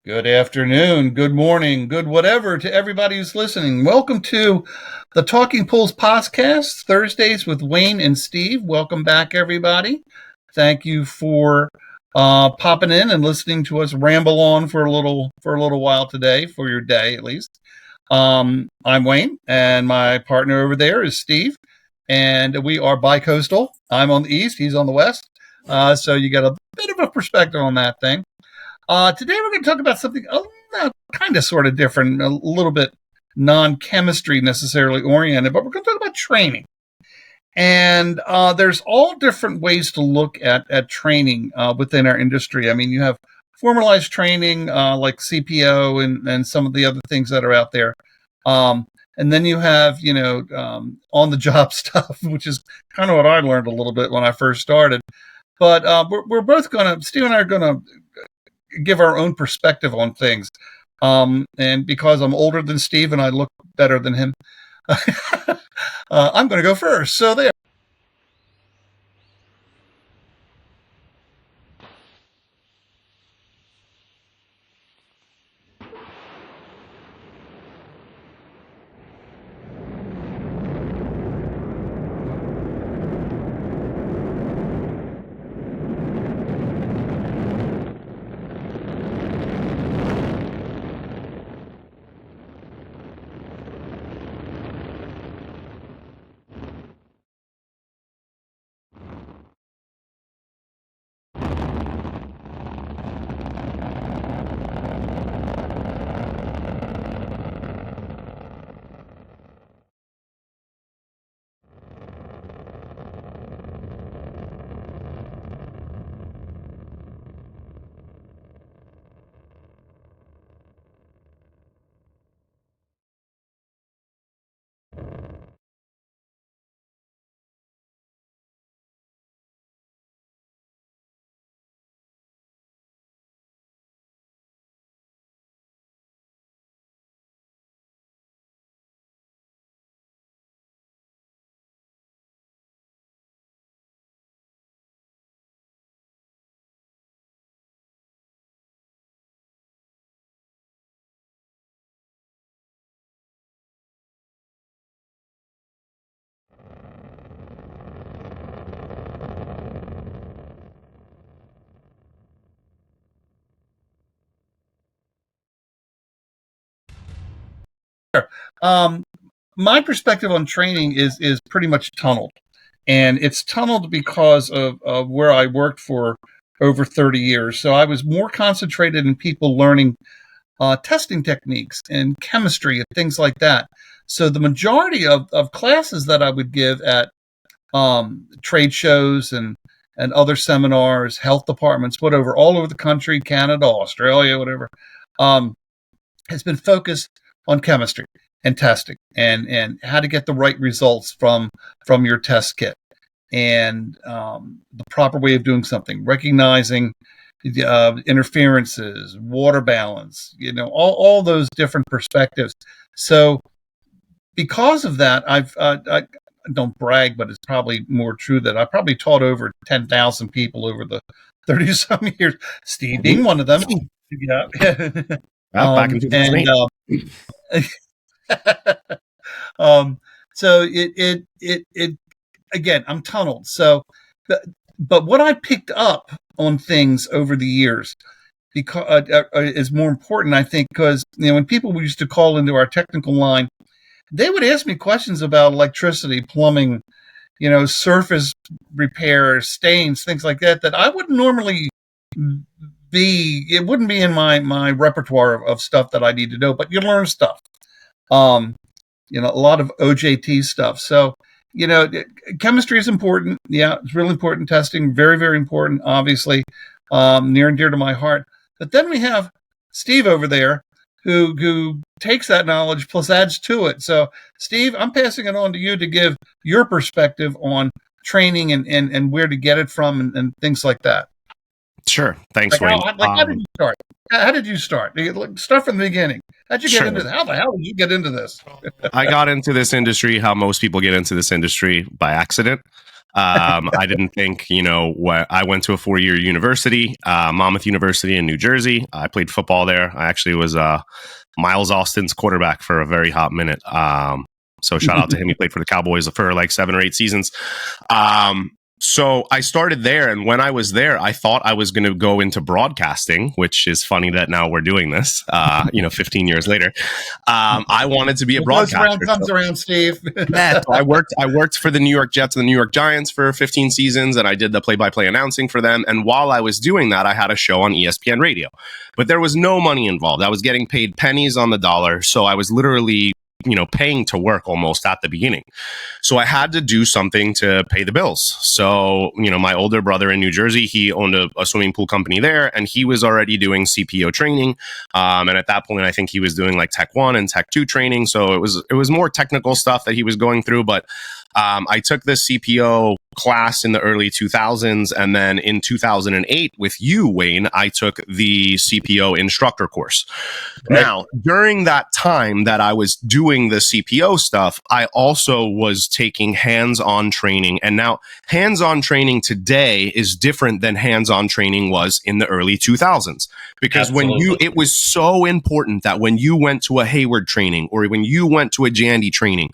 Good afternoon, good morning, good whatever to everybody who's listening. Welcome to the Talking Pools podcast, Thursdays with Wayne and Steve. Welcome back, everybody. Thank you for popping in and listening to us ramble on for a little while today, for your day at least. I'm Wayne, and my partner over there is Steve, and we are bi-coastal. I'm on the east, he's on the west, so you got a bit of a perspective on that thing. Today we're going to talk about something kind of sort of different, a little bit non-chemistry necessarily oriented, but we're going to talk about training. And there's all different ways to look at training within our industry. I mean, you have formalized training like CPO and some of the other things that are out there. And then you have, on-the-job stuff, which is kind of what I learned a little bit when I first started. But we're both going to, Steve and I are going to give our own perspective on things. And because I'm older than Steve and I look better than him, I'm going to go first. So there. Um, my perspective on training is pretty much tunneled, and it's tunneled because of where I worked for over 30 years. So I was more concentrated in people learning testing techniques and chemistry and things like that. So the majority of classes that I would give at trade shows and other seminars, health departments, whatever, all over the country, Canada, Australia, whatever, um, has been focused on chemistry and testing and how to get the right results from your test kit and the proper way of doing something, recognizing interferences, water balance, all those different perspectives. So because of that, I don't brag, but it's probably more true that I probably taught over 10,000 people over the 30 some years, Steve being one of them. Yeah. Back in And 2008. so it again, I'm tunneled. So, but what I picked up on things over the years because is more important, I think, because when people used to call into our technical line, they would ask me questions about electricity, plumbing, surface repair, stains, things like that I wouldn't normally it wouldn't be in my repertoire of stuff that I need to know, but you learn stuff. A lot of OJT stuff. So, chemistry is important. Yeah, it's really important. Testing, very, very important, obviously, near and dear to my heart. But then we have Steve over there who takes that knowledge plus adds to it. So, Steve, I'm passing it on to you to give your perspective on training and where to get it from and things like that. Sure. Thanks, Wayne. How did you start? How did you start? Start from the beginning. How'd you get into this? How the hell did you get into this? I got into this industry how most people get into this industry, by accident. I didn't think, I went to a 4-year university, Monmouth University in New Jersey. I played football there. I actually was Miles Austin's quarterback for a very hot minute. So shout out to him. He played for the Cowboys for like 7 or 8 seasons. So I started there, and when I was there, I thought I was going to go into broadcasting, which is funny that now we're doing this, 15 years later. I wanted to be a broadcaster. Comes around, Steve. Yeah, so I worked for the New York Jets and the New York Giants for 15 seasons, and I did the play-by-play announcing for them. And while I was doing that, I had a show on ESPN Radio, but there was no money involved. I was getting paid pennies on the dollar, so I was literally paying to work almost at the beginning. So I had to do something to pay the bills. So, my older brother in New Jersey, he owned a swimming pool company there, and he was already doing CPO training. And at that point, I think he was doing like Tech 1 and Tech 2 training. So it was more technical stuff that he was going through. But I took this CPO class in the early 2000s. And then in 2008 with you, Wayne, I took the CPO instructor course. Right. Now, during that time that I was doing the CPO stuff, I also was taking hands-on training. And now hands-on training today is different than hands-on training was in the early 2000s. Because it was so important that when you went to a Hayward training, or when you went to a Jandy training,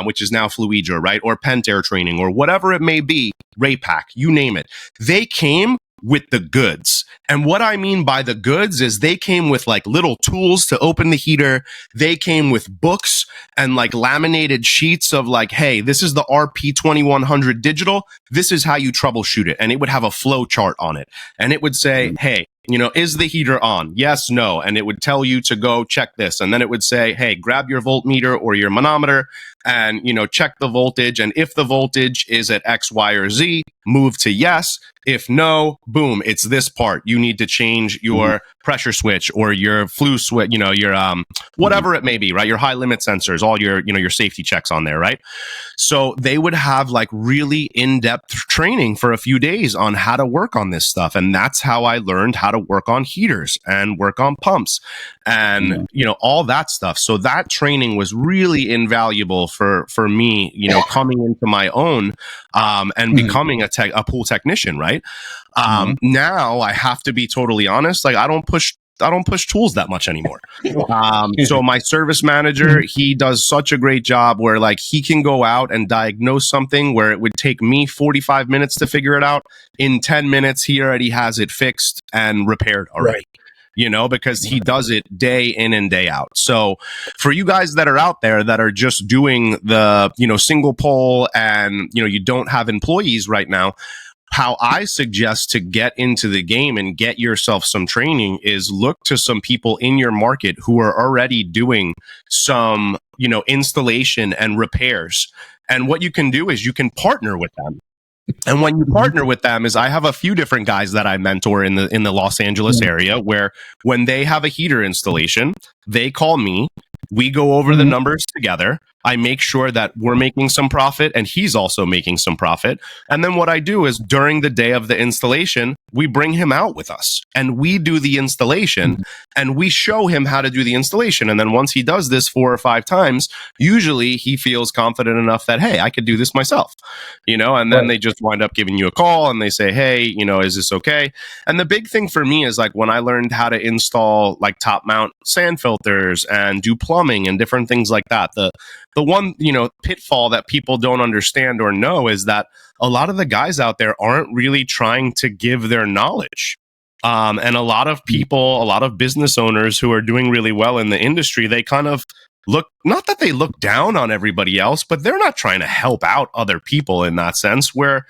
which is now Fluidra, right? Or Pentair training, or whatever it may be, Raypack, you name it. They came with the goods. And what I mean by the goods is they came with like little tools to open the heater. They came with books and like laminated sheets of like, hey, this is the RP2100 digital. This is how you troubleshoot it. And it would have a flow chart on it. And it would say, hey, is the heater on? Yes, no. And it would tell you to go check this. And then it would say, hey, grab your voltmeter or your manometer and, check the voltage. And if the voltage is at X, Y, or Z, move to yes. If no, boom, it's this part. You need to change your pressure switch or your flue switch, your whatever it may be, right? Your high limit sensors, all your, your safety checks on there, right? So they would have like really in-depth training for a few days on how to work on this stuff. And that's how I learned how to work on heaters and work on pumps and, all that stuff. So that training was really invaluable for me, coming into my own and becoming a pool technician, right? Now I have to be totally honest. Like I don't push tools that much anymore. So my service manager, he does such a great job where like he can go out and diagnose something where it would take me 45 minutes to figure it out. In 10 minutes, he already has it fixed and repaired already. Right. Because he does it day in and day out. So for you guys that are out there that are just doing the, single pole and, you don't have employees right now, how I suggest to get into the game and get yourself some training is look to some people in your market who are already doing some, installation and repairs. And what you can do is you can partner with them. And when you partner with them is I have a few different guys that I mentor in the Los Angeles area where when they have a heater installation, they call me. We go over the numbers together. I make sure that we're making some profit and he's also making some profit. And then what I do is during the day of the installation, we bring him out with us and we do the installation and we show him how to do the installation. And then once he does this 4 or 5 times, usually he feels confident enough that, hey, I could do this myself, and then they just wind up giving you a call and they say, hey, is this okay? And the big thing for me is like when I learned how to install like top mount sand filters and do plumbing and different things like that, the one, pitfall that people don't understand or know is that a lot of the guys out there aren't really trying to give their knowledge. And a lot of people, a lot of business owners who are doing really well in the industry, they kind of not that they look down on everybody else, but they're not trying to help out other people in that sense, where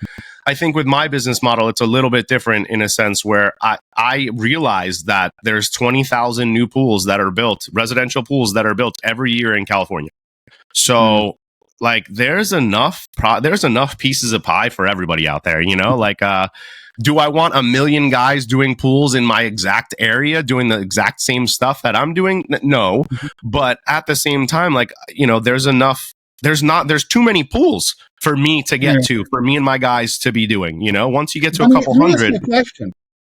I think with my business model, it's a little bit different in a sense where I realize that there's 20,000 new pools that are built, residential pools that are built every year in California. So like there's enough pieces of pie for everybody out there, do I want 1 million guys doing pools in my exact area doing the exact same stuff that I'm doing? No. But at the same time, like, there's too many pools for me to get to, for me and my guys to be doing, once you get to a couple hundred.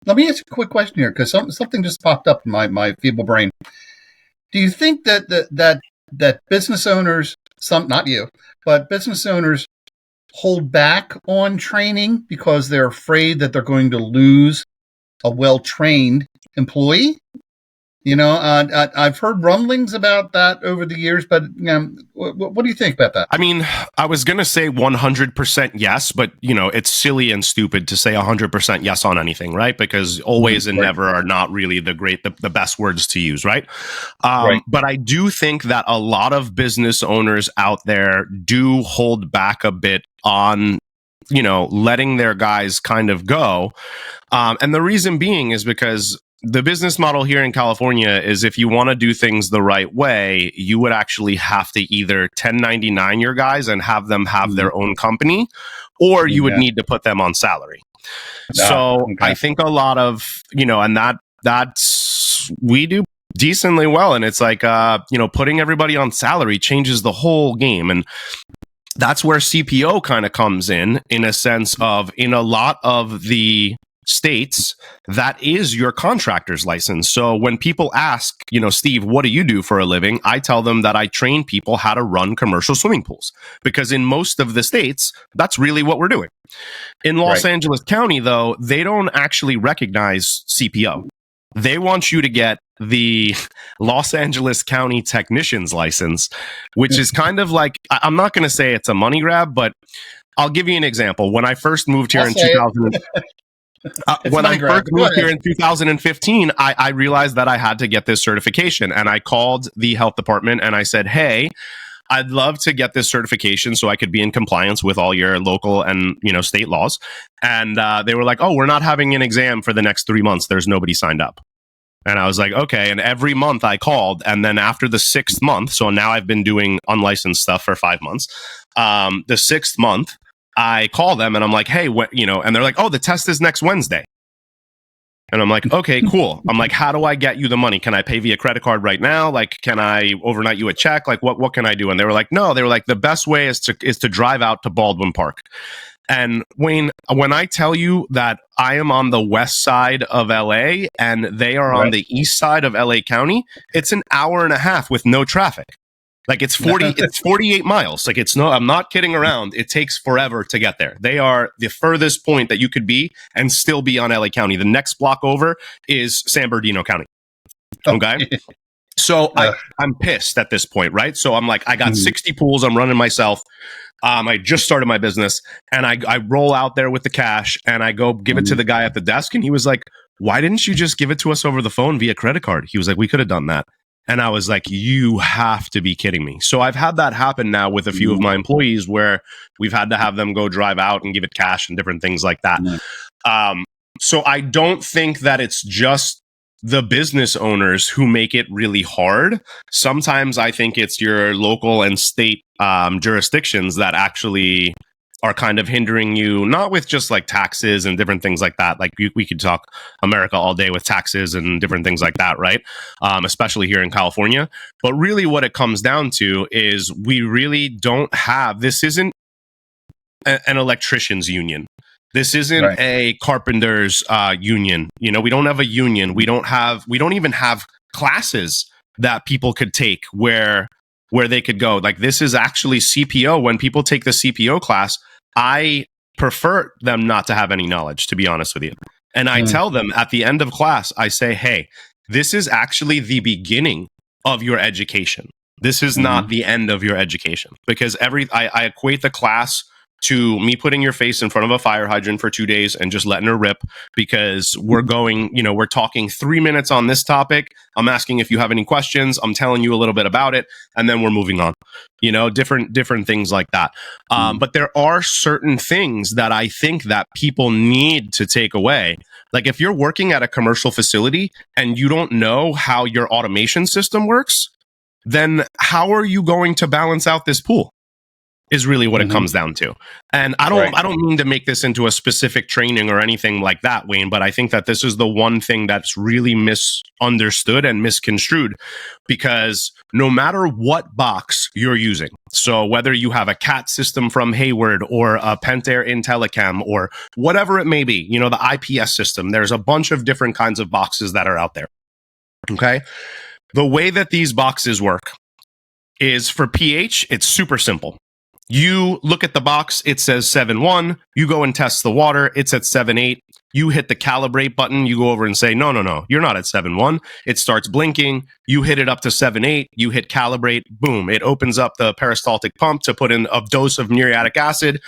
Let me ask you a quick question here, because something just popped up in my feeble brain. Do you think that business owners, not you, but business owners hold back on training because they're afraid that they're going to lose a well-trained employee? I've heard rumblings about that over the years, but what do you think about that? I mean, I was going to say 100% yes, but it's silly and stupid to say 100% yes on anything, right? Because always and never are not really the best words to use, right? Right. But I do think that a lot of business owners out there do hold back a bit on letting their guys kind of go. And the reason being is because the business model here in California is if you want to do things the right way, you would actually have to either 1099 your guys and have them have their own company, or you would need to put them on salary. So I think a lot of, and that's, we do decently well. And it's like, putting everybody on salary changes the whole game. And that's where CPO kind of comes in a sense of, in a lot of the states, that is your contractor's license. So when people ask, Steve, what do you do for a living? I tell them that I train people how to run commercial swimming pools, because in most of the states, that's really what we're doing. In Los Angeles County, though, they don't actually recognize CPO. They want you to get the Los Angeles County technician's license, which is kind of like, I'm not going to say it's a money grab, but I'll give you an example. When I first moved here in 2000, when I first moved here in 2015, I realized that I had to get this certification, and I called the health department and I said, hey, I'd love to get this certification so I could be in compliance with all your local and state laws. And they were like, oh, we're not having an exam for the next 3 months. There's nobody signed up. And I was like, okay. And every month I called. And then after the 6th month, so now I've been doing unlicensed stuff for 5 months. The 6th month, I call them and I'm like, hey, and they're like, oh, the test is next Wednesday. And I'm like, okay, cool. I'm like, how do I get you the money? Can I pay via credit card right now? Like, can I overnight you a check? Like, what can I do? And they were like, no, they were like, the best way is to drive out to Baldwin Park. And Wayne, when I tell you that I am on the west side of LA and they are on the east side of LA County, it's an hour and a half with no traffic. Like it's 48 miles. Like I'm not kidding around. It takes forever to get there. They are the furthest point that you could be and still be on LA County. The next block over is San Bernardino County. Okay. So I'm pissed at this point, right? So I'm like, I got 60 pools. I'm running myself. I just started my business and I roll out there with the cash and I go give it to the guy at the desk. And he was like, why didn't you just give it to us over the phone via credit card? He was like, we could have done that. And I was like, you have to be kidding me. So I've had that happen now with a few of my employees where we've had to have them go drive out and give it cash and different things like that. So I don't think that it's just the business owners who make it really hard. Sometimes I think it's your local and state jurisdictions that actually are kind of hindering you, not with just like taxes and different things like that. Like we could talk America all day with taxes and different things like that, right? Especially here in California. But really what it comes down to is we really don't have, this isn't an electrician's union. This isn't a carpenter's union. We don't have a union. We don't even have classes that people could take where they could go. Like this is actually CPO. When people take the CPO class, I prefer them not to have any knowledge, to be honest with you. And I tell them at the end of class, I say, hey, this is actually the beginning of your education. This is not the end of your education, because I equate the class to me putting your face in front of a fire hydrant for 2 days and just letting her rip, because we're going, we're talking 3 minutes on this topic. I'm asking if you have any questions. I'm telling you a little bit about it. And then we're moving on, different things like that. But there are certain things that I think that people need to take away. Like if you're working at a commercial facility and you don't know how your automation system works, then how are you going to balance out this pool? Is really what it comes down to. And I don't mean to make this into a specific training or anything like that, Wayne, but I think that this is the one thing that's really misunderstood and misconstrued, because no matter what box you're using, so whether you have a CAT system from Hayward or a Pentair IntelliChem or whatever it may be, the IPS system, there's a bunch of different kinds of boxes that are out there. Okay. The way that these boxes work is for pH, it's super simple. You look at the box, it says 7.1. You go and test the water, it's at 7.8. You hit the calibrate button, you go over and say, no, you're not at 7.1. It starts blinking. You hit it up to 7.8. You hit calibrate, boom. It opens up the peristaltic pump to put in a dose of muriatic acid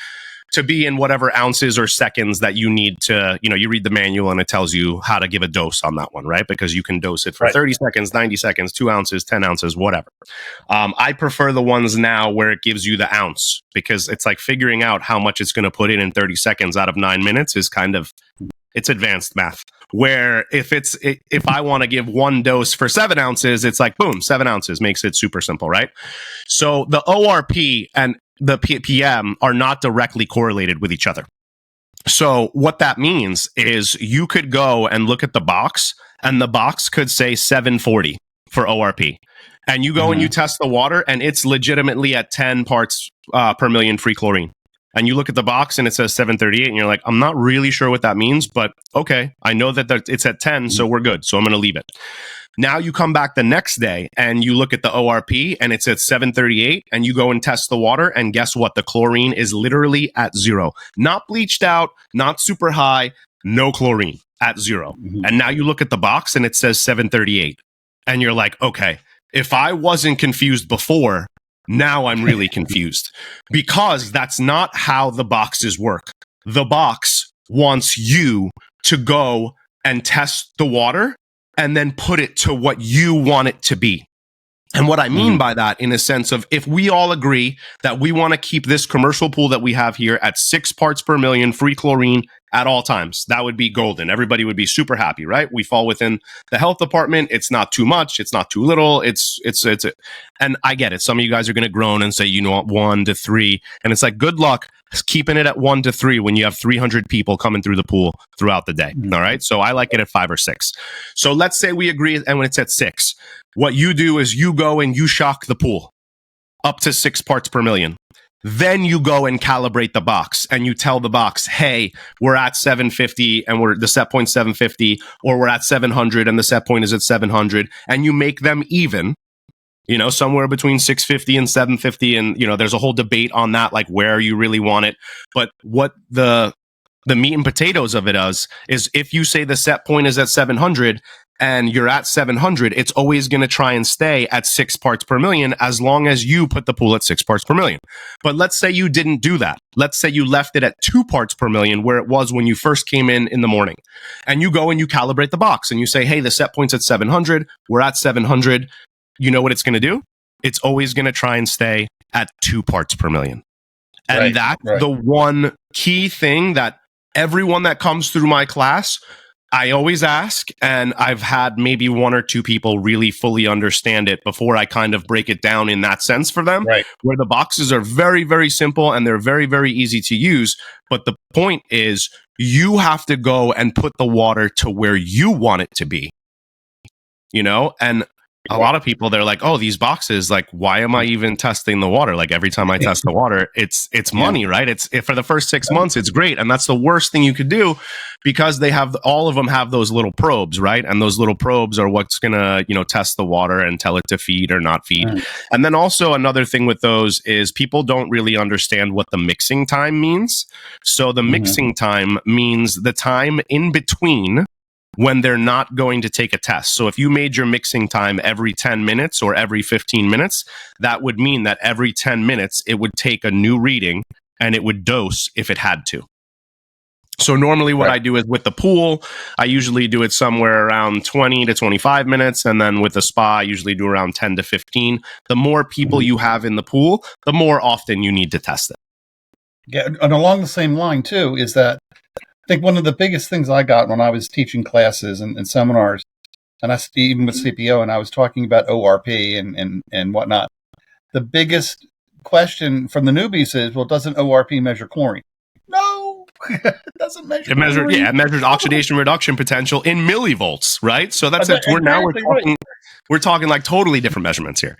to be in whatever ounces or seconds that you need to, you read the manual and it tells you how to give a dose on that one, right? Because you can dose it for 30 seconds, 90 seconds, 2 ounces, 10 ounces, whatever. I prefer the ones now where it gives you the ounce, because it's like figuring out how much it's going to put in 30 seconds out of 9 minutes is kind of, it's advanced math. Where if I want to give one dose for 7 ounces, it's like, boom, 7 ounces makes it super simple, right? So the ORP and the PM are not directly correlated with each other. So what that means is you could go and look at the box, and the box could say 740 for ORP. And you go and you test the water, and it's legitimately at 10 parts per million free chlorine. And you look at the box and it says 738, and you're like, I'm not really sure what that means, but okay, I know that it's at 10, so we're good. So I'm going to leave it. Now you come back the next day and you look at the ORP and it's at 738, and you go and test the water, and guess what? The chlorine is literally at 0. Not bleached out, not super high, no chlorine, at 0. And now you look at the box and it says 738. And you're like, okay, if I wasn't confused before, now I'm really confused, because that's not how the boxes work. The box wants you to go and test the water and then put it to what you want it to be. And what I mean by that, in a sense of, if we all agree that we want to keep this commercial pool that we have here at 6 parts per million free chlorine at all times, that would be golden. Everybody would be super happy, right? We fall within the health department. It's not too much. It's not too little. It's and I get it. Some of you guys are going to groan and say, 1 to 3. And it's like, good luck keeping it at 1 to 3 when you have 300 people coming through the pool throughout the day. All right. So I like it at 5 or 6. So let's say we agree. And when it's at 6, what you do is you go and you shock the pool up to 6 parts per million. Then you go and calibrate the box, and you tell the box, hey, we're at 750 and the set point 750, or we're at 700 and the set point is at 700, and you make them even, somewhere between 650 and 750. And, there's a whole debate on that, like where you really want it. But what the meat and potatoes of it is if you say the set point is at 700 and you're at 700, it's always going to try and stay at 6 parts per million as long as you put the pool at 6 parts per million. But let's say you didn't do that. Let's say you left it at 2 parts per million where it was when you first came in the morning. And you go and you calibrate the box and you say, hey, the set point's at 700. We're at 700. You know what it's going to do? It's always going to try and stay at 2 parts per million. And that's the one key thing that everyone that comes through my class, I always ask, and I've had maybe 1 or 2 people really fully understand it before I kind of break it down in that sense for them, where the boxes are very, very simple and they're very, very easy to use. But the point is, you have to go and put the water to where you want it to be, and a lot of people, they're like, oh, these boxes, like, why am I even testing the water? Like, every time I test the water, it's money, right? It's for the first 6 months, it's great. And that's the worst thing you could do, because all of them have those little probes, right? And those little probes are what's going to, test the water and tell it to feed or not feed. And then also another thing with those is people don't really understand what the mixing time means. So the mixing time means the time in between when they're not going to take a test. So if you made your mixing time every 10 minutes or every 15 minutes, that would mean that every 10 minutes, it would take a new reading and it would dose if it had to. So normally what I do is with the pool, I usually do it somewhere around 20 to 25 minutes. And then with the spa, I usually do around 10 to 15. The more people you have in the pool, the more often you need to test it. Yeah, and along the same line too, is that I think one of the biggest things I got when I was teaching classes and seminars, and even with CPO, and I was talking about ORP and whatnot, the biggest question from the newbies is, well, doesn't ORP measure chlorine? No, it doesn't measure chlorine. It measures oxidation reduction potential in millivolts, right? So that's it. We're talking like totally different measurements here.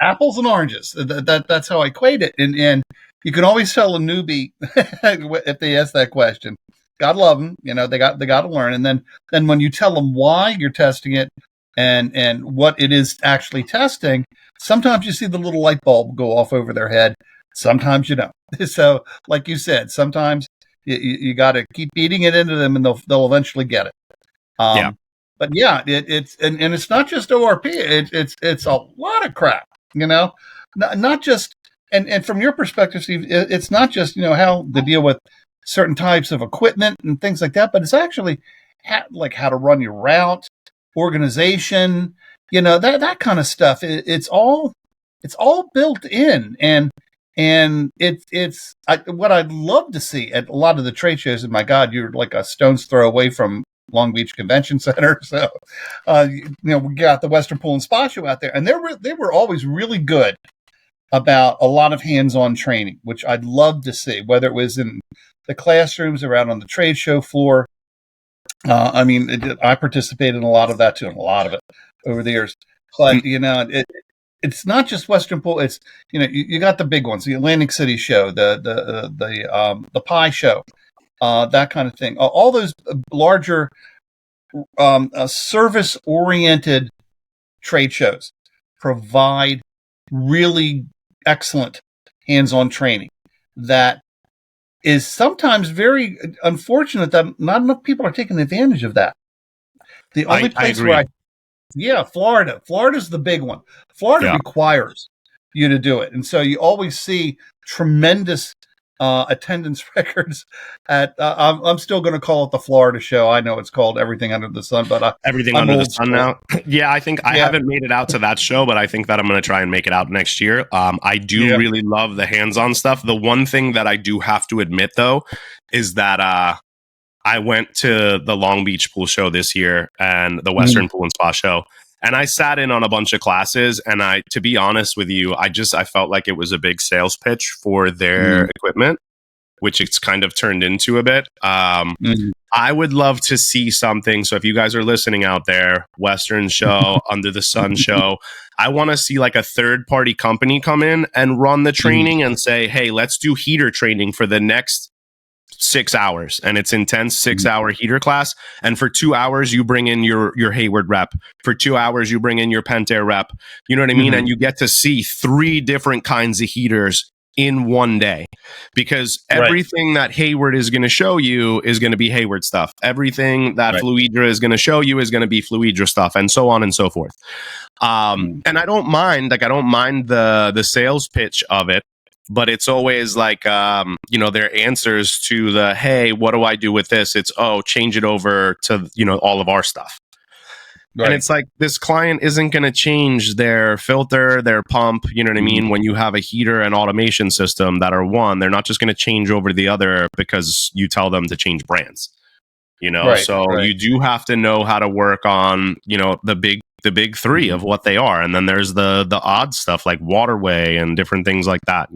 Apples and oranges. That's how I equate it. And you can always tell a newbie if they ask that question. God love them, they got to learn. And then when you tell them why you're testing it and what it is actually testing, sometimes you see the little light bulb go off over their head. Sometimes you don't. So, like you said, sometimes you got to keep beating it into them, and they'll eventually get it. Yeah. But yeah, it's and it's not just ORP. It's a lot of crap. You know, not just and from your perspective, Steve, it's not just how to deal with certain types of equipment and things like that, but it's actually like how to run your route, organization, that kind of stuff. It's all built in, and what I'd love to see at a lot of the trade shows. And my God, you're like a stone's throw away from Long Beach Convention Center. So, we got the Western Pool and Spa Show out there, and they were always really good about a lot of hands-on training, which I'd love to see, whether it was in the classrooms or out on the trade show floor. I participated in a lot of that too, and a lot of it over the years. But it's not just Western Pool. It's you got the big ones, the Atlantic City show, the Pie show, that kind of thing. All those larger service-oriented trade shows provide really excellent hands-on training that is sometimes very unfortunate that not enough people are taking advantage of that. The only place where Florida. Florida's the big one. Florida requires you to do it. And so you always see tremendous attendance records at, I'm still going to call it the Florida show. I know it's called Everything Under the Sun, but Everything Under the Sun now. Yeah, I think I haven't made it out to that show, but I think that I'm going to try and make it out next year. I do really love the hands-on stuff. The one thing that I do have to admit, though, is that I went to the Long Beach Pool Show this year and the Western Pool and Spa Show. And I sat in on a bunch of classes, and to be honest with you, I felt like it was a big sales pitch for their equipment, which it's kind of turned into a bit. I would love to see something. So if you guys are listening out there, Western Show, Under the Sun Show, I want to see like a third-party company come in and run the training and say, hey, let's do heater training for the next 6 hours, and it's intense 6-hour heater class. And for 2 hours, you bring in your Hayward rep. For 2 hours, you bring in your Pentair rep. You know what I mean? And you get to see 3 different kinds of heaters in one day, because everything that Hayward is going to show you is going to be Hayward stuff. Everything that Fluidra is going to show you is going to be Fluidra stuff, and so on and so forth. And I don't mind the sales pitch of it. But it's always like, their answers to the, hey, what do I do with this? It's, change it over to, all of our stuff. And it's like, this client isn't going to change their filter, their pump, you know what I mean? When you have a heater and automation system that are one, they're not just going to change over to the other because you tell them to change brands, you do have to know how to work on, the big 3 of what they are. And then there's the odd stuff like waterway and different things like that,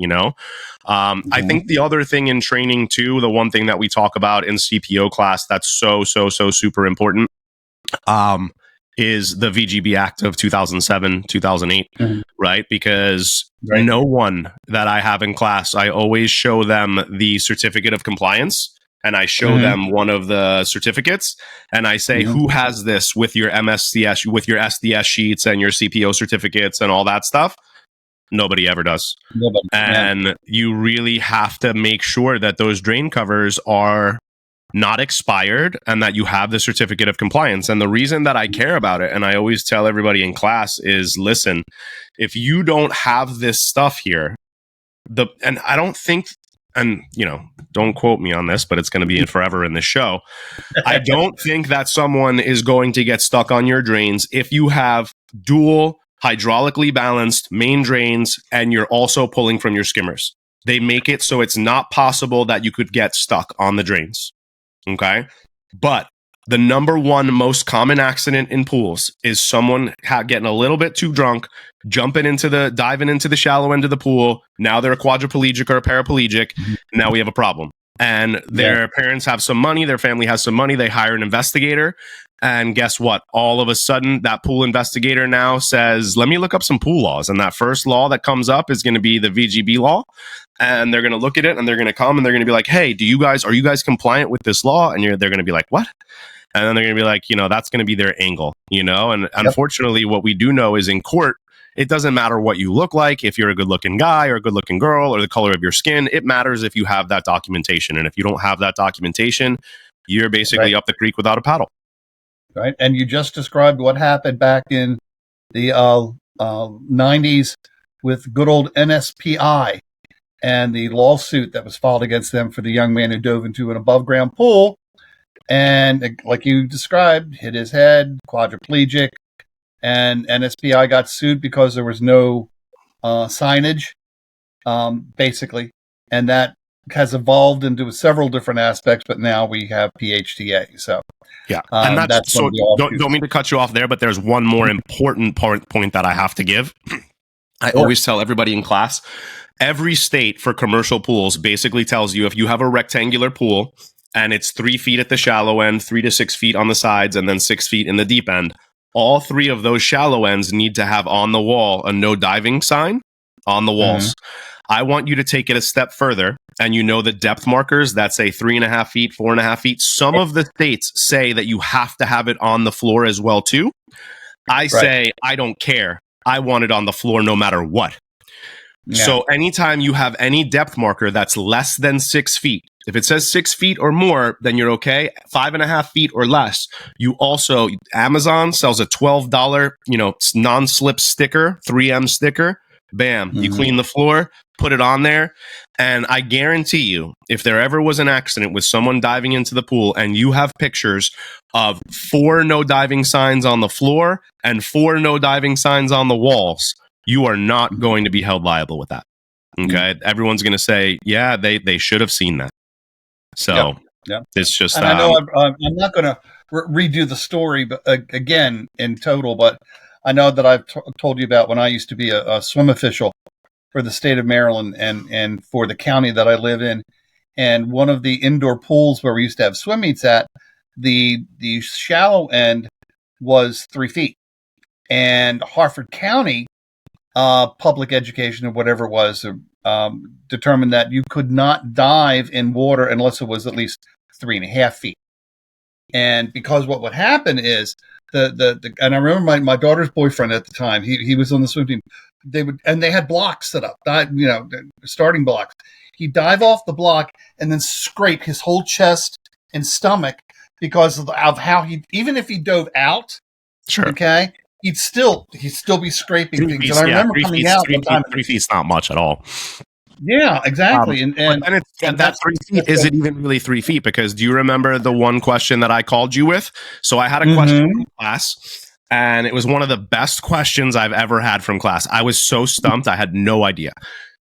I think the other thing in training too, the one thing that we talk about in CPO class that's so super important, is the VGB Act of 2007, 2008, right? Because no one that I have in class, I always show them the certificate of compliance. And I show them one of the certificates, and I say, who has this with your MSCS, with your SDS sheets and your CPO certificates and all that stuff? Nobody ever does. And you really have to make sure that those drain covers are not expired and that you have the certificate of compliance. And the reason that I care about it, and I always tell everybody in class, is listen, if you don't have this stuff here, and I don't think, and don't quote me on this, but it's going to be forever in this show. I don't think that someone is going to get stuck on your drains if you have dual hydraulically balanced main drains and you're also pulling from your skimmers. They make it so it's not possible that you could get stuck on the drains. Okay. But the number one most common accident in pools is someone getting a little bit too drunk, diving into the shallow end of the pool. Now they're a quadriplegic or a paraplegic. Now we have a problem. And their parents have some money. Their family has some money. They hire an investigator. And guess what? All of a sudden, that pool investigator now says, let me look up some pool laws. And that first law that comes up is going to be the VGB law. And they're going to look at it and they're going to come and they're going to be like, hey, are you guys compliant with this law? And they're going to be like, what? And then they're going to be like, that's going to be their angle, And unfortunately, what we do know is in court, It doesn't matter what you look like, if you're a good looking guy or a good looking girl or the color of your skin. It matters if you have that documentation. And if you don't have that documentation, you're basically up the creek without a paddle. Right. And you just described what happened back in the 90s with good old NSPI and the lawsuit that was filed against them for the young man who dove into an above ground pool and, like you described, hit his head, quadriplegic, and NSPI got sued because there was no signage, basically. And that has evolved into several different aspects, but now we have PHTA. So, yeah, and that's so. Don't mean to cut you off there, but there's one more important point that I have to give. I always tell everybody in class, every state for commercial pools basically tells you if you have a rectangular pool and it's 3 feet at the shallow end, 3 to 6 feet on the sides, and then 6 feet in the deep end, all 3 of those shallow ends need to have on the wall a no diving sign on the walls. I want you to take it a step further, and you know the depth markers that say 3.5 feet, 4.5 feet. Some of the states say that you have to have it on the floor as well too. I say I don't care. I want it on the floor no matter what. Yeah. So anytime you have any depth marker that's less than 6 feet, if it says 6 feet or more, then you're okay. 5.5 feet or less. You also, Amazon sells a $12, non-slip sticker, 3M sticker. Bam, you clean the floor, put it on there. And I guarantee you, if there ever was an accident with someone diving into the pool and you have pictures of 4 no diving signs on the floor and 4 no diving signs on the walls, you are not going to be held liable with that. Okay. Everyone's going to say, yeah, they should have seen that. So it's just, and I know I'm not going to redo the story, but again, in total, but I know that I've told you about when I used to be a swim official for the state of Maryland and for the county that I live in. And one of the indoor pools where we used to have swim meets at, the shallow end was 3 feet. And Harford County public education or whatever it was determined that you could not dive in water unless it was at least 3.5 feet. And because what would happen is and I remember my daughter's boyfriend at the time, he was on the swim team. They had blocks set up, starting blocks. He'd dive off the block and then scrape his whole chest and stomach because of how even if he dove out, okay, he'd still be scraping things. And I remember coming out one time. 3 feet's not much at all. Yeah, exactly. And that 3 feet, is it even really 3 feet? Because do you remember the one question that I called you with? So I had a question from class, and it was one of the best questions I've ever had from class. I was so stumped. I had no idea.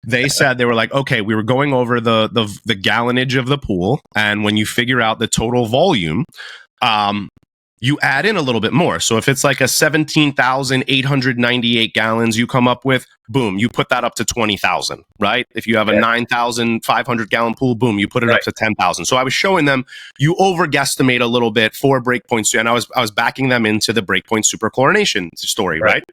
They said, they were like, okay, we were going over the gallonage of the pool. And when you figure out the total volume, you add in a little bit more. So if it's like a 17,898 gallons you come up with, boom, you put that up to 20,000, right? If you have a 9,500 gallon pool, boom, you put it up to 10,000. So I was showing them you overguesstimate a little bit for breakpoints, and I was backing them into the breakpoint superchlorination story, right?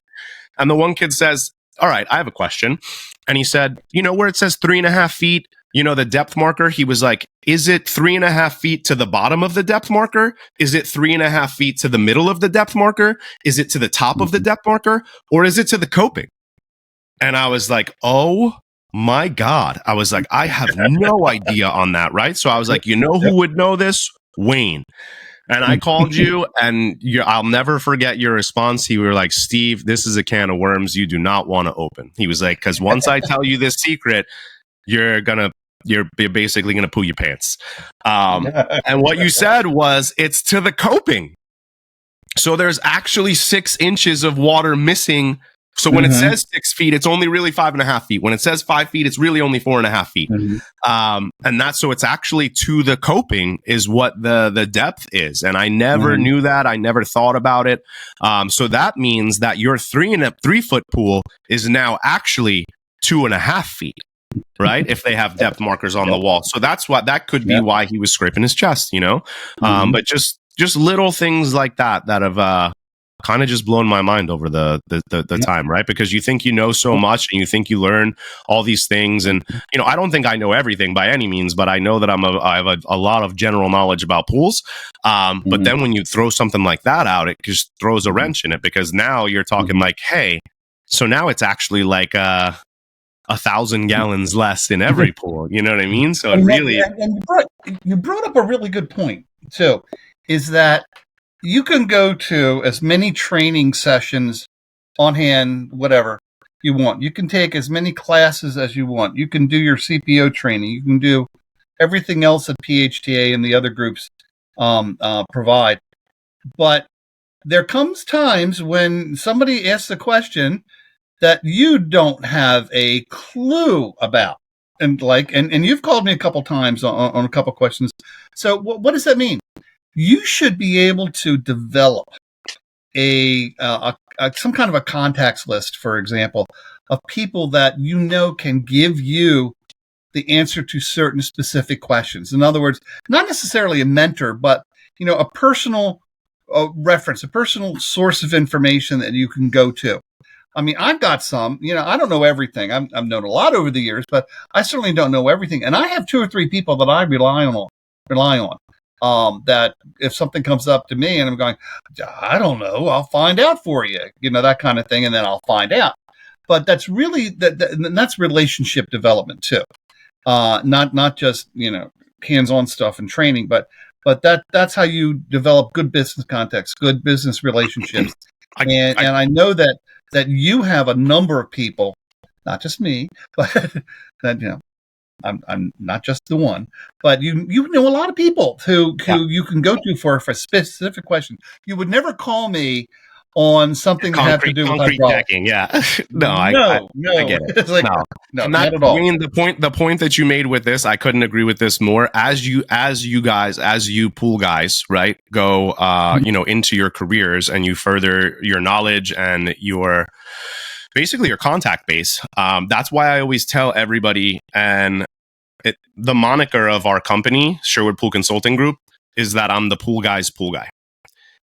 And the one kid says, all right, I have a question. And he said, where it says 3.5 feet, the depth marker, he was like, is it 3.5 feet to the bottom of the depth marker? Is it 3.5 feet to the middle of the depth marker? Is it to the top of the depth marker? Or is it to the coping? And I was like, oh my God. I was like, I have no idea on that, right? So I was like, who would know this? Wayne. And I called you, and I'll never forget your response. You were like, Steve, this is a can of worms you do not want to open. He was like, because once I tell you this secret, you're basically gonna poo your pants. And what you said was it's to the coping. So there's actually 6 inches of water missing. So when it says 6 feet, it's only really 5.5 feet. When it says 5 feet, it's really only 4.5 feet. And that's, so it's actually to the coping is what the depth is. And I never knew that. I never thought about it. So that means that your 3 foot pool is now actually 2.5 feet. Right? If they have depth markers on the wall. So that could be why he was scraping his chest, But just little things like that have kind of just blown my mind over the time, right? Because you think you know so much and you think you learn all these things. And, I don't think I know everything by any means, but I know that I have a lot of general knowledge about pools. But then when you throw something like that out, it just throws a wrench in it, because now you're talking like, hey, So now it's actually like 1,000 gallons less in every pool. You know what I mean? So it really, and you brought up a really good point too, is that you can go to as many training sessions on hand, whatever you want. You can take as many classes as you want. You can do your CPO training. You can do everything else that PHTA and the other groups provide. But there comes times when somebody asks a question that you don't have a clue about. And you've called me a couple times on a couple questions. So what does that mean? You should be able to develop some kind of a contacts list, for example, of people that can give you the answer to certain specific questions. In other words, not necessarily a mentor, but a personal reference, a personal source of information that you can go to. I mean, I've got some, I don't know everything. I've known a lot over the years, but I certainly don't know everything. And I have 2 or 3 people that I rely on. That if something comes up to me and I'm going, I don't know, I'll find out for you, that kind of thing. And then I'll find out. But that's really, that's relationship development too. Not just, hands-on stuff and training, but that's how you develop good business context, good business relationships. And I know that you have a number of people, not just me, but that, I'm not just the one, but you know a lot of people who you can go to for a specific question. You would never call me on something that had to do with hydraulics. Decking, yeah. No, I get it. It's like, no, not at all. I mean, the point that you made with this, I couldn't agree with this more. As you pool guys, right, go into your careers and you further your knowledge and your contact base. That's why I always tell everybody, and the moniker of our company, Sherwood Pool Consulting Group, is that I'm the pool guy's pool guy.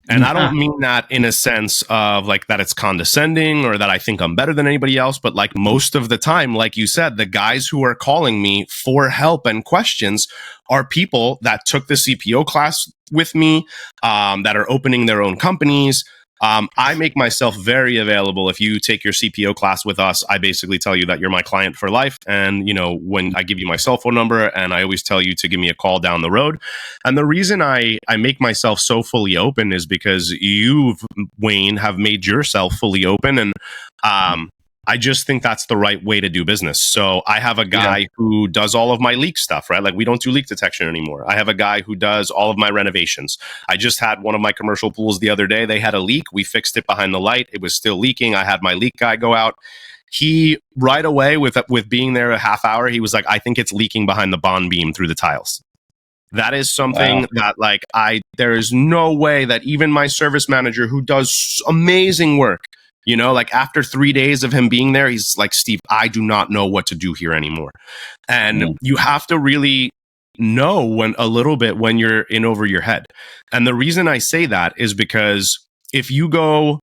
And I don't mean that in a sense of like that it's condescending or that I think I'm better than anybody else. But like most of the time, like you said, the guys who are calling me for help and questions are people that took the CPO class with me, that are opening their own companies. I make myself very available. If you take your CPO class with us, I basically tell you that you're my client for life. And, when I give you my cell phone number, and I always tell you to give me a call down the road. And the reason I make myself so fully open is because you, Wayne, have made yourself fully open. And I just think that's the right way to do business. So I have a guy who does all of my leak stuff, right? Like we don't do leak detection anymore. I have a guy who does all of my renovations. I just had one of my commercial pools the other day. They had a leak. We fixed it behind the light. It was still leaking. I had my leak guy go out. He right away with being there a half hour, he was like, I think it's leaking behind the bond beam through the tiles. That is something that there is no way that even my service manager who does amazing work, like after 3 days of him being there, he's like, Steve, I do not know what to do here anymore. And you have to really know when you're in over your head. And the reason I say that is because if you're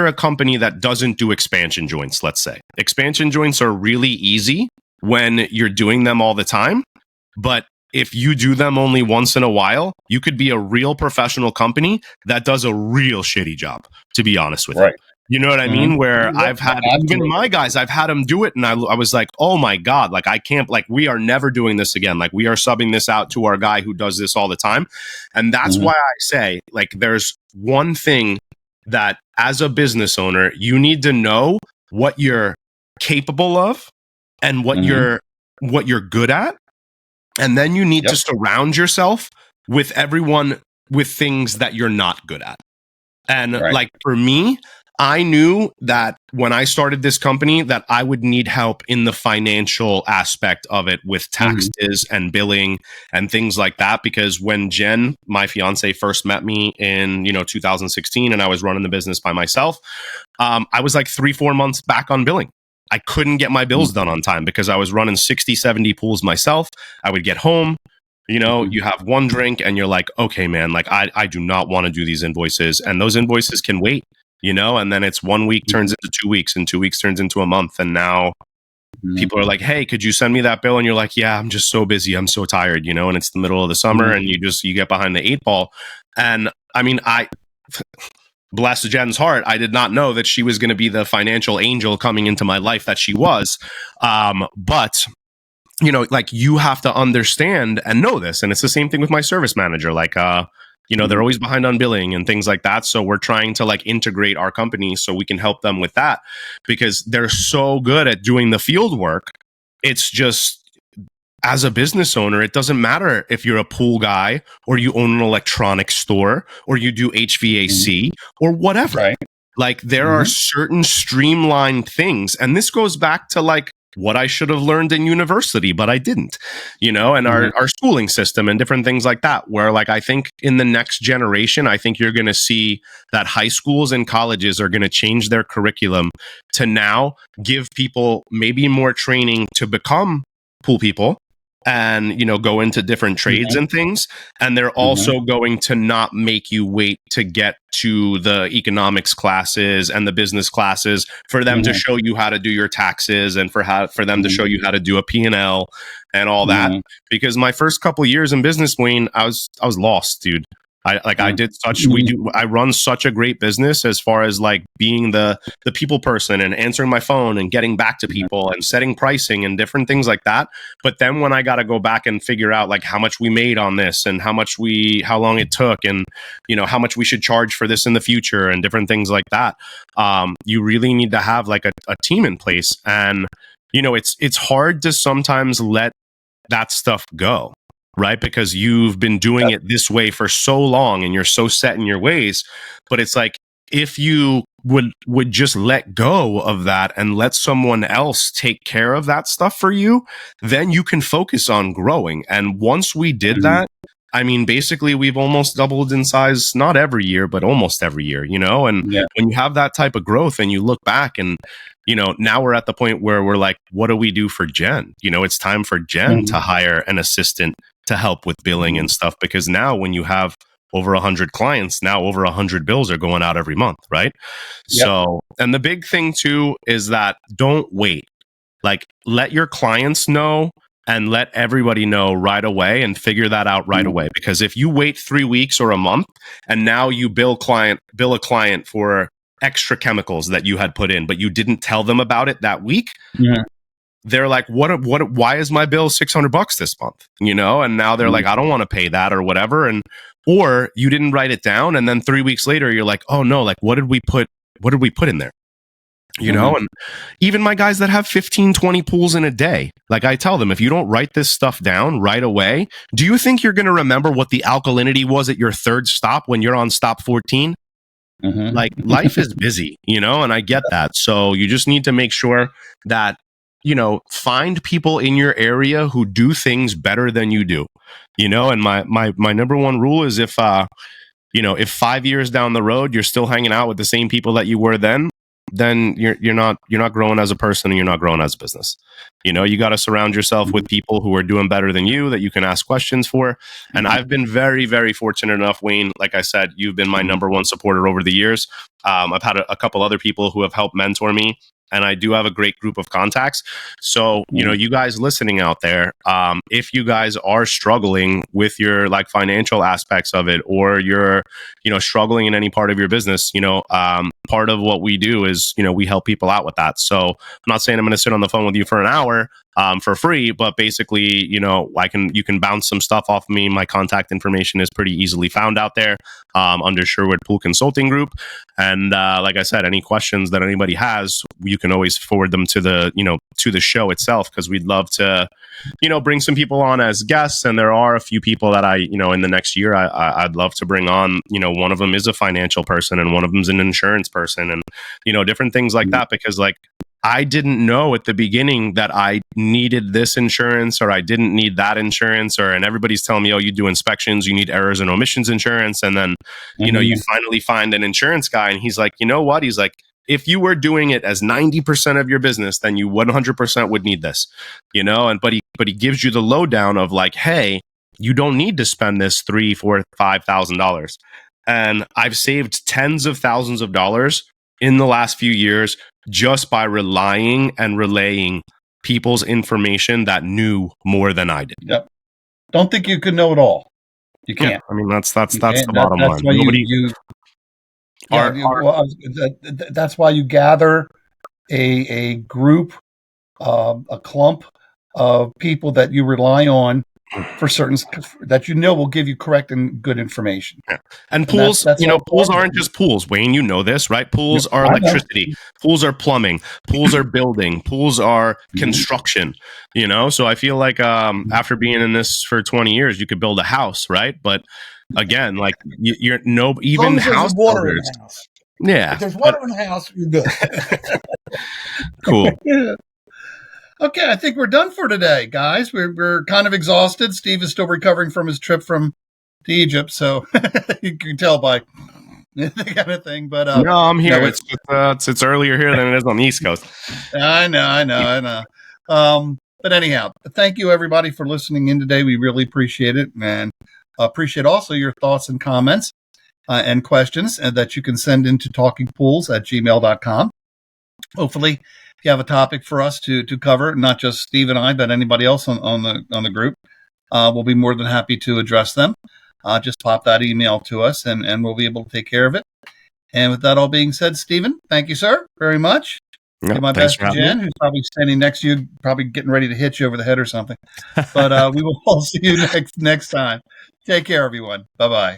a company that doesn't do expansion joints, let's say, expansion joints are really easy when you're doing them all the time. But if you do them only once in a while, you could be a real professional company that does a real shitty job, to be honest with you. You know what I mean? Where I've had even my guys, I've had them do it. And I was like, oh my God, like I can't, like we are never doing this again. Like we are subbing this out to our guy who does this all the time. And that's why I say, like, there's one thing that as a business owner, you need to know what you're capable of and what you're good at. And then you need to surround yourself with everyone with things that you're not good at. And like for me, I knew that when I started this company that I would need help in the financial aspect of it with taxes and billing and things like that. Because when Jen, my fiance, first met me in 2016 and I was running the business by myself, I was like 3-4 months back on billing. I couldn't get my bills done on time because I was running 60, 70 pools myself. I would get home, you have one drink and you're like, okay, man, like I do not want to do these invoices, and those invoices can wait. And then it's 1 week turns into 2 weeks and 2 weeks turns into a month. And now people are like, hey, could you send me that bill? And you're like, yeah, I'm just so busy. I'm so tired, and it's the middle of the summer and you get behind the 8 ball. And I mean, bless Jen's heart, I did not know that she was going to be the financial angel coming into my life that she was. But like, you have to understand and know this. And it's the same thing with my service manager. Like, they're always behind on billing and things like that. So we're trying to like integrate our company so we can help them with that, because they're so good at doing the field work. It's just, as a business owner, it doesn't matter if you're a pool guy or you own an electronics store or you do HVAC or whatever. Right. Like, there are certain streamlined things. And this goes back to like what I should have learned in university, but I didn't, and our schooling system and different things like that, where like, I think in the next generation, I think you're going to see that high schools and colleges are going to change their curriculum to now give people maybe more training to become pool people and, go into different trades and things. And they're also going to not make you wait to get to the economics classes and the business classes for them to show you how to do your taxes and for them to show you how to do a P&L and all that. Because my first couple years in business, Wayne, I was lost, dude. I run such a great business as far as like being the people person and answering my phone and getting back to people and setting pricing and different things like that. But then when I got to go back and figure out like how much we made on this and how long it took and, how much we should charge for this in the future and different things like that, you really need to have like a team in place. And, it's hard to sometimes let that stuff go. Right? Because you've been doing it this way for so long and you're so set in your ways. But it's like, if you would just let go of that and let someone else take care of that stuff for you, then you can focus on growing. And once we did that, I mean, basically we've almost doubled in size, not every year, but almost every year, and when you have that type of growth and you look back and, now we're at the point where we're like, what do we do for Jen? It's time for Jen to hire an assistant to help with billing and stuff, because now when you have over 100 clients, now over 100 bills are going out every month, right? So, and the big thing too is that don't wait. Like, let your clients know and let everybody know right away and figure that out right away. Because if you wait 3 weeks or a month and now you bill a client for extra chemicals that you had put in, but you didn't tell them about it that week, they're like, why is my bill $600 this month? And now they're like, I don't want to pay that or whatever. Or you didn't write it down. And then 3 weeks later, you're like, oh no, like, what did we put in there? And even my guys that have 15, 20 pools in a day, like, I tell them, if you don't write this stuff down right away, do you think you're going to remember what the alkalinity was at your third stop when you're on stop 14? Like, life is busy, and I get that. So you just need to make sure that, find people in your area who do things better than you do, and my number one rule is if 5 years down the road, you're still hanging out with the same people that you were then you're not growing as a person and you're not growing as a business. You got to surround yourself with people who are doing better than you that you can ask questions for. And I've been very, very fortunate enough, Wayne. Like I said, you've been my number one supporter over the years. I've had a couple other people who have helped mentor me. And I do have a great group of contacts. So, you guys listening out there, if you guys are struggling with your like financial aspects of it, or you're, struggling in any part of your business, part of what we do is, we help people out with that. So I'm not saying I'm going to sit on the phone with you for an hour for free, but basically, you can bounce some stuff off of me. My contact information is pretty easily found out there under Sherwood Pool Consulting Group. And like I said, any questions that anybody has, you can always forward them to the show itself, because we'd love to, bring some people on as guests. And there are a few people that I, in the next year, I'd love to bring on. One of them is a financial person and one of them's an insurance person, and, different things like that, because like, I didn't know at the beginning that I needed this insurance or I didn't need that insurance, and everybody's telling me, oh, you do inspections, you need errors and omissions insurance. And then, you finally find an insurance guy and he's like, you know what? He's like, if you were doing it as 90% of your business, then you 100% would need this, but he gives you the lowdown of like, hey, you don't need to spend this $3,000, $4,000, $5,000. And I've saved tens of thousands of dollars in the last few years just by relying and relaying people's information that knew more than I did. Yep. Don't think you can know it all. You can't. I mean, that's the bottom line. Why Yeah, that's why you gather a group, a clump of people that you rely on for certain that will give you correct and good information. Yeah. And And pools, that's all pools aren't just pools. Wayne, you know this, right? Pools are electricity. Pools are plumbing. Pools are building. Pools are construction. So I feel like after being in this for 20 years, you could build a house, right? But again, like you're no even house water builders. in the house. Yeah, If there's water in the house, you're good. Cool. Yeah. Okay, I think we're done for today, guys. We're kind of exhausted. Steve is still recovering from his trip to Egypt, so you can tell by the kind of thing. But no, I'm here. It's earlier here than it is on the East Coast. I know. But anyhow, thank you everybody for listening in today. We really appreciate it, and appreciate also your thoughts and comments and questions that you can send into talkingpools@gmail.com. Hopefully, if you have a topic for us to cover, not just Steve and I, but anybody else on the group, we'll be more than happy to address them. Just pop that email to us, and we'll be able to take care of it. And with that all being said, Stephen, thank you, sir, very much. Yep, Give my best to Jen, who's probably standing next to you, probably getting ready to hit you over the head or something. But we will all see you next time. Take care, everyone. Bye-bye.